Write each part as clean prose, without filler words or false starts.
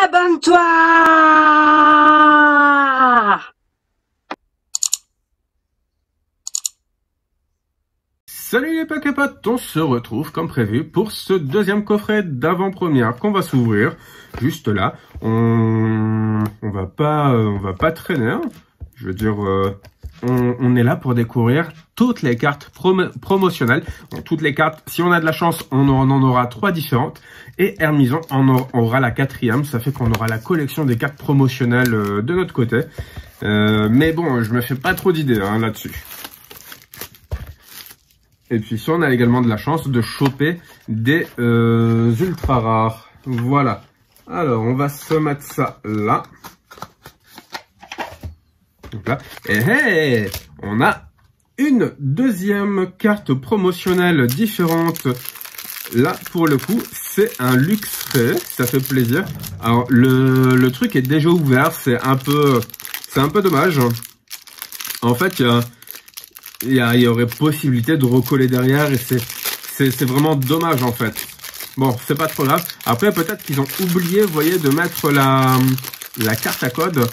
Abonne-toi! Salut les Poképotes, on se retrouve comme prévu pour ce deuxième coffret d'avant-première qu'on va s'ouvrir. Juste là, on va pas traîner, hein. Je veux dire, on est là pour découvrir toutes les cartes promotionnelles. Bon, toutes les cartes, si on a de la chance, on en aura 3 différentes. Et Hermison on aura la 4e, ça fait qu'on aura la collection des cartes promotionnelles de notre côté. Mais bon, je me fais pas trop d'idées hein, là-dessus. Et puis si on a également de la chance de choper des ultra rares. Voilà. Alors, on va se mettre ça là. Donc là. Et hey, on a une deuxième carte promotionnelle différente. Là, pour le coup, c'est un Luxray. Ça fait plaisir. Alors, le truc est déjà ouvert. C'est un peu dommage. En fait, il y aurait possibilité de recoller derrière et c'est vraiment dommage en fait. Bon, c'est pas trop grave. Après, peut-être qu'ils ont oublié, vous voyez, de mettre la carte à code.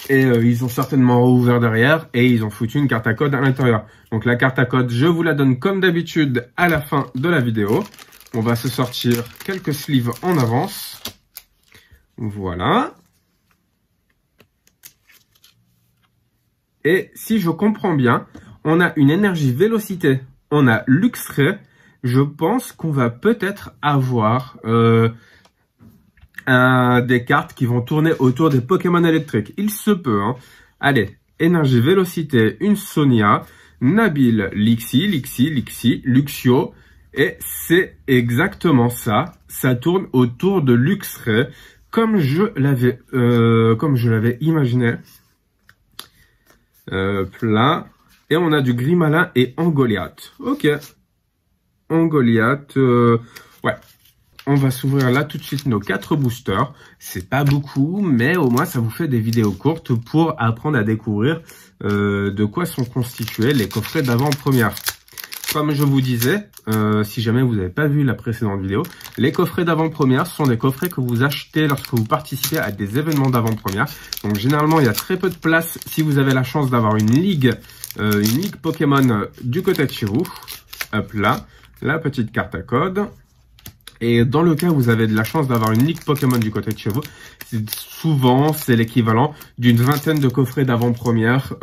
Et ils ont certainement ouvert derrière et ils ont foutu une carte à code à l'intérieur. Donc la carte à code, je vous la donne comme d'habitude à la fin de la vidéo. On va se sortir quelques sleeves en avance. Voilà. Et si je comprends bien, on a une énergie vélocité, on a Luxray. Je pense qu'on va peut-être avoir des cartes qui vont tourner autour des Pokémon électriques. Il se peut, hein. Allez, énergie vélocité, une Sonia, Nabil, Lixi, Luxio. Et c'est exactement ça. Ça tourne autour de Luxray, comme je l'avais imaginé. Plat. Et on a du Grimalin et Angoliath. Ok. Angoliath. Ouais. On va s'ouvrir là tout de suite nos 4 boosters. C'est pas beaucoup, mais au moins ça vous fait des vidéos courtes pour apprendre à découvrir de quoi sont constitués les coffrets d'avant-première. Comme je vous disais, si jamais vous n'avez pas vu la précédente vidéo, les coffrets d'avant-première sont des coffrets que vous achetez lorsque vous participez à des événements d'avant-première. Donc généralement, il y a très peu de place si vous avez la chance d'avoir une ligue Pokémon du côté de chez vous. Hop là, la petite carte à code. Et dans le cas où vous avez de la chance d'avoir une ligue Pokémon du côté de chez vous, souvent c'est l'équivalent d'une vingtaine de coffrets d'avant-première,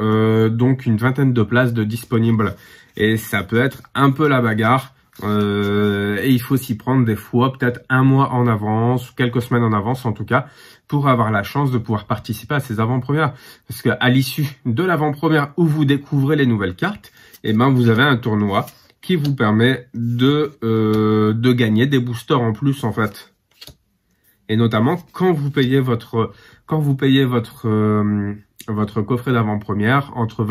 donc une vingtaine de places de disponibles. Et ça peut être un peu la bagarre, et il faut s'y prendre des fois, peut-être un mois en avance, quelques semaines en avance en tout cas, pour avoir la chance de pouvoir participer à ces avant-premières. Parce qu'à l'issue de l'avant-première où vous découvrez les nouvelles cartes, et ben vous avez un tournoi qui vous permet de gagner des boosters en plus en fait. Et notamment quand vous payez votre coffret d'avant-première entre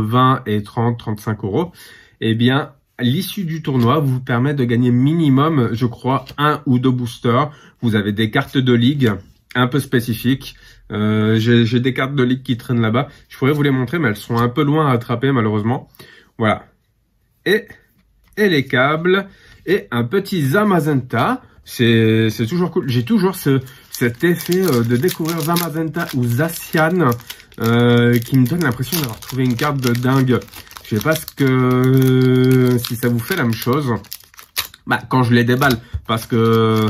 20 et 35 euros, eh bien à l'issue du tournoi vous permet de gagner minimum, je crois, 1 ou 2 boosters. Vous avez des cartes de ligue un peu spécifiques. J'ai des cartes de ligue qui traînent là-bas. Je pourrais vous les montrer, mais elles sont un peu loin à attraper malheureusement. Voilà. Et les câbles et un petit Zamazenta. C'est toujours cool. J'ai toujours cet effet de découvrir Zamazenta ou Zacian qui me donne l'impression d'avoir trouvé une carte de dingue. Je sais pas si ça vous fait la même chose. Bah, quand je les déballe, parce que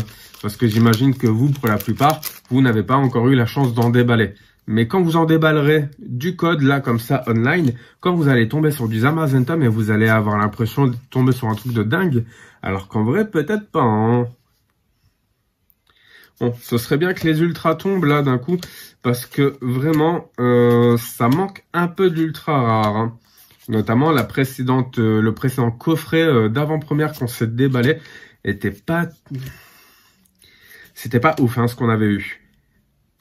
j'imagine que vous, pour la plupart, vous n'avez pas encore eu la chance d'en déballer. Mais quand vous en déballerez du code, là, comme ça, online, quand vous allez tomber sur du Zamazenta, mais vous allez avoir l'impression de tomber sur un truc de dingue, alors qu'en vrai, peut-être pas, hein. Bon, ce serait bien que les ultras tombent, là, d'un coup, parce que, vraiment, ça manque un peu d'ultra rare, hein. Notamment, le précédent coffret d'avant-première qu'on s'est déballé, c'était pas ouf, hein, ce qu'on avait eu.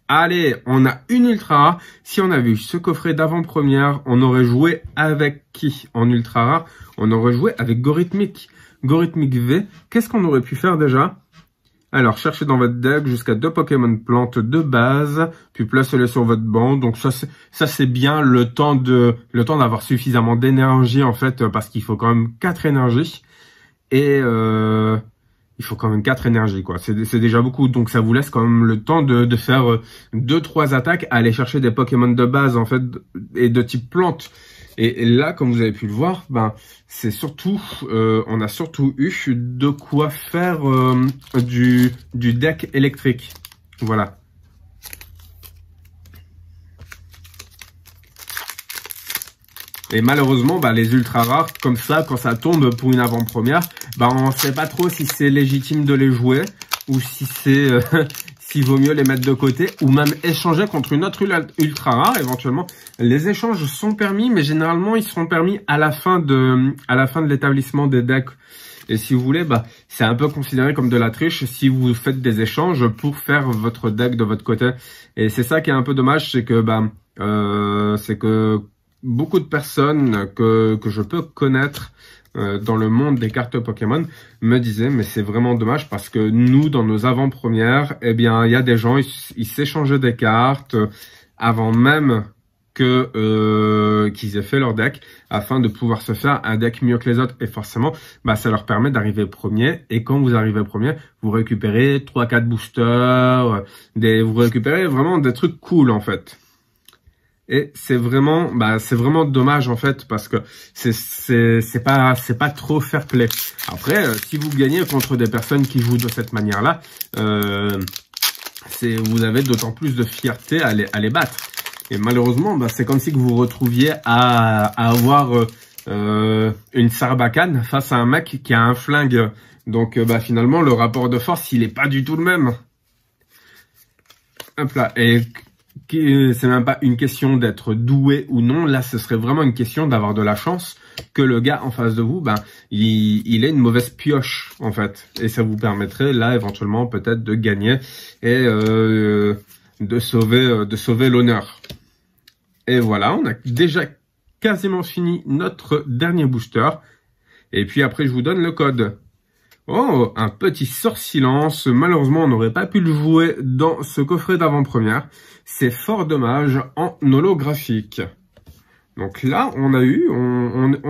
Allez, on a une ultra rare. Si on avait eu ce coffret d'avant-première, on aurait joué avec qui en ultra rare? On aurait joué avec Gorithmic. Gorithmic V. Qu'est-ce qu'on aurait pu faire déjà? Alors, cherchez dans votre deck jusqu'à 2 Pokémon plantes de base, puis placez-les sur votre banc. Donc ça c'est bien le temps d'avoir suffisamment d'énergie en fait, parce qu'il faut quand même 4 énergies. Et il faut quand même 4 énergies, quoi. C'est déjà beaucoup, donc ça vous laisse quand même le temps de faire 2-3 attaques, aller chercher des Pokémon de base, en fait, et de type plante. Et là, comme vous avez pu le voir, ben, c'est surtout, on a surtout eu de quoi faire du deck électrique. Voilà. Et malheureusement, bah, les ultra rares, comme ça, quand ça tombe pour une avant-première, bah, on sait pas trop si c'est légitime de les jouer ou si c'est s'il vaut mieux les mettre de côté ou même échanger contre une autre ultra rare éventuellement. Les échanges sont permis, mais généralement ils seront permis à la fin de l'établissement des decks. Et si vous voulez, bah, c'est un peu considéré comme de la triche si vous faites des échanges pour faire votre deck de votre côté. Et c'est ça qui est un peu dommage, c'est que beaucoup de personnes que je peux connaître dans le monde des cartes Pokémon me disaient mais c'est vraiment dommage parce que nous dans nos avant-premières, eh bien il y a des gens ils s'échangeaient des cartes avant même que qu'ils aient fait leur deck afin de pouvoir se faire un deck mieux que les autres et forcément bah ça leur permet d'arriver premier et quand vous arrivez premier vous récupérez 3-4 boosters, vous récupérez vraiment des trucs cool en fait. Et c'est vraiment dommage en fait parce que c'est pas trop fair play. Après, si vous gagnez contre des personnes qui jouent de cette manière-là, vous avez d'autant plus de fierté à les battre. Et malheureusement, bah, c'est comme si que vous vous retrouviez à avoir une Sarbacane face à un mec qui a un flingue. Donc bah, finalement, le rapport de force, il est pas du tout le même. Hop là. Et c'est même pas une question d'être doué ou non. Là, ce serait vraiment une question d'avoir de la chance que le gars en face de vous, ben, il ait une mauvaise pioche, en fait. Et ça vous permettrait, là, éventuellement, peut-être de gagner et de sauver l'honneur. Et voilà, on a déjà quasiment fini notre dernier booster. Et puis après, je vous donne le code. Oh, un petit sort-silence. Malheureusement, on n'aurait pas pu le jouer dans ce coffret d'avant-première. C'est fort dommage en holographique. Donc là, on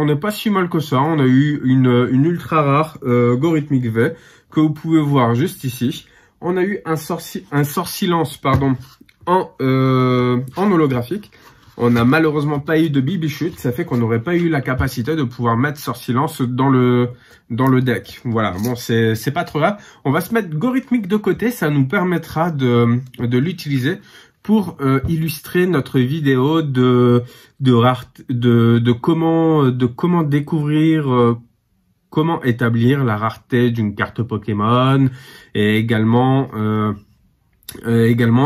n'est pas si mal que ça. On a eu une ultra rare Gorithmic V que vous pouvez voir juste ici. On a eu un sort-silence, pardon, en holographique. On n'a malheureusement pas eu de Bibichute, ça fait qu'on n'aurait pas eu la capacité de pouvoir mettre Sort-Silence dans le deck. Voilà, bon, c'est pas trop grave. On va se mettre Gorithmic de côté, ça nous permettra de l'utiliser pour illustrer notre vidéo de comment découvrir, comment établir la rareté d'une carte Pokémon et également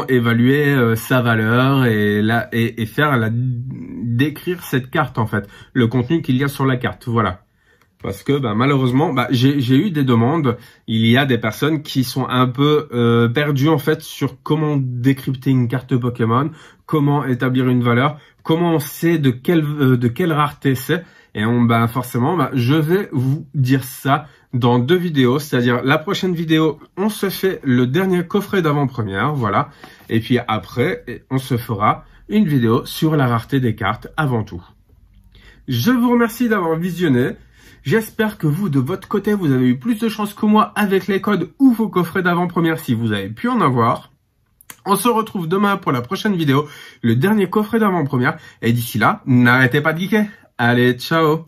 évaluer sa valeur et décrire cette carte en fait, le contenu qu'il y a sur la carte, voilà. Parce que malheureusement, j'ai eu des demandes, il y a des personnes qui sont un peu perdues en fait sur comment décrypter une carte Pokémon, comment établir une valeur, comment on sait de quelle rareté c'est. Et forcément, je vais vous dire ça dans 2 vidéos, c'est-à-dire la prochaine vidéo, on se fait le dernier coffret d'avant-première, voilà. Et puis après, on se fera une vidéo sur la rareté des cartes avant tout. Je vous remercie d'avoir visionné. J'espère que vous, de votre côté, vous avez eu plus de chance que moi avec les codes ou vos coffrets d'avant-première si vous avez pu en avoir. On se retrouve demain pour la prochaine vidéo, le dernier coffret d'avant-première. Et d'ici là, n'arrêtez pas de geeker. Allez, ciao!